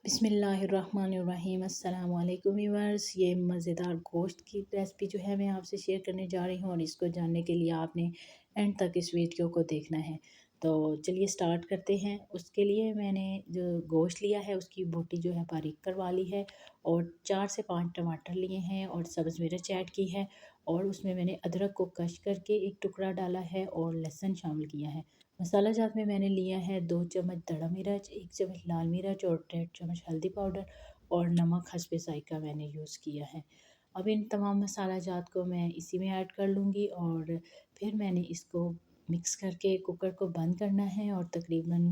बिस्मिल्लाहिर्रहमानिर्रहीम। अस्सलाम वालेकुम व्यूअर्स। ये मज़ेदार गोश्त की रेसिपी जो है मैं आपसे शेयर करने जा रही हूँ और इसको जानने के लिए आपने एंड तक इस वीडियो को देखना है। तो चलिए स्टार्ट करते हैं। उसके लिए मैंने जो गोश्त लिया है उसकी बोटी जो है बारीक करवा ली है और 4 से 5 टमाटर लिए हैं और सब्ज़ मिर्च ऐड की है और उसमें मैंने अदरक को कश करके एक टुकड़ा डाला है और लहसुन शामिल किया है। मसाला जात में मैंने लिया है 2 चम्मच दड़ा मिर्च, 1 चम्मच लाल मिर्च और 1.5 चम्मच हल्दी पाउडर और नमक हस्बे ज़ायक़ा मैंने यूज़ किया है। अब इन तमाम मसाला जात को मैं इसी में ऐड कर लूँगी और फिर मैंने इसको मिक्स करके कुकर को बंद करना है और तकरीबन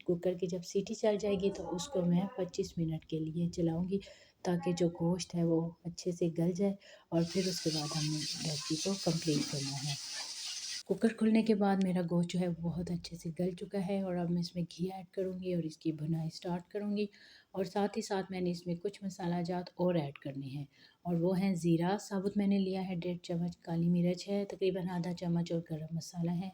कुकर की जब सीटी चल जाएगी तो उसको मैं 25 मिनट के लिए चलाऊँगी ताकि जो गोश्त है वो अच्छे से गल जाए और फिर उसके बाद हमने रेसिपी को कंप्लीट करना है। कुकर खुलने के बाद मेरा गोश्त जो है बहुत अच्छे से गल चुका है और अब मैं इसमें घी ऐड करूँगी और इसकी भुनाई स्टार्ट करूँगी और साथ ही साथ मैंने इसमें कुछ मसाला जात और ऐड करने हैं और वो हैं ज़ीरा साबुत मैंने लिया है 1.5 चम्मच, काली मिर्च है तकरीबन आधा चम्मच और गरम मसाला है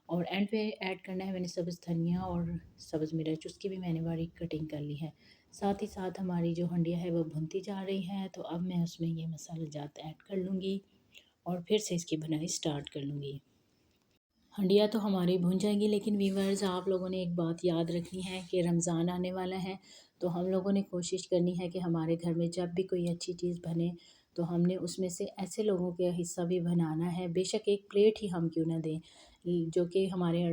और एंड पे ऐड करना है मैंने सब्ज़ धनिया और सब्ज़ मिर्च, उसकी भी मैंने बारीक कटिंग कर ली है। साथ ही साथ हमारी जो हंडिया है वो भुनती जा रही है तो अब मैं उसमें ये मसाला जात ऐड कर लूँगी और फिर से इसकी भुनाई स्टार्ट कर लूँगी। हंडिया तो हमारी भुन जाएगी लेकिन व्यूअर्स आप लोगों ने एक बात याद रखनी है कि रमज़ान आने वाला है तो हम लोगों ने कोशिश करनी है कि हमारे घर में जब भी कोई अच्छी चीज़ बने तो हमने उसमें से ऐसे लोगों का हिस्सा भी बनाना है। बेशक एक प्लेट ही हम क्यों ना दें जो कि हमारे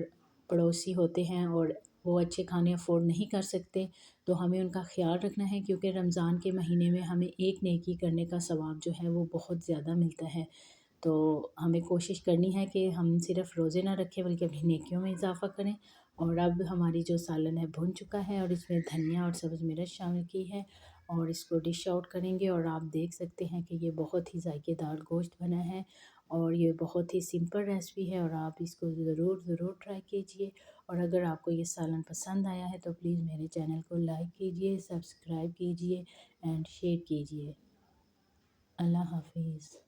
पड़ोसी होते हैं और वो अच्छे खाने अफोर्ड नहीं कर सकते, तो हमें उनका ख्याल रखना है क्योंकि रमज़ान के महीने में हमें एक नेकी करने का सवाब जो है वो बहुत ज़्यादा मिलता है। तो हमें कोशिश करनी है कि हम सिर्फ़ रोज़े ना रखें बल्कि अपनी नेकियों में इज़ाफ़ा करें। और अब हमारी जो सालन है भुन चुका है और इसमें धनिया और सब्ज़ मिर्च शामिल की है और इसको डिश आउट करेंगे और आप देख सकते हैं कि ये बहुत ही ज़ायकेदार गोश्त बना है और ये बहुत ही सिंपल रेसिपी है और आप इसको ज़रूर ट्राई कीजिए। और अगर आपको ये सालन पसंद आया है तो प्लीज़ मेरे चैनल को लाइक कीजिए, सब्सक्राइब कीजिए एंड शेयर कीजिए। अल्लाह हाफ़िज़।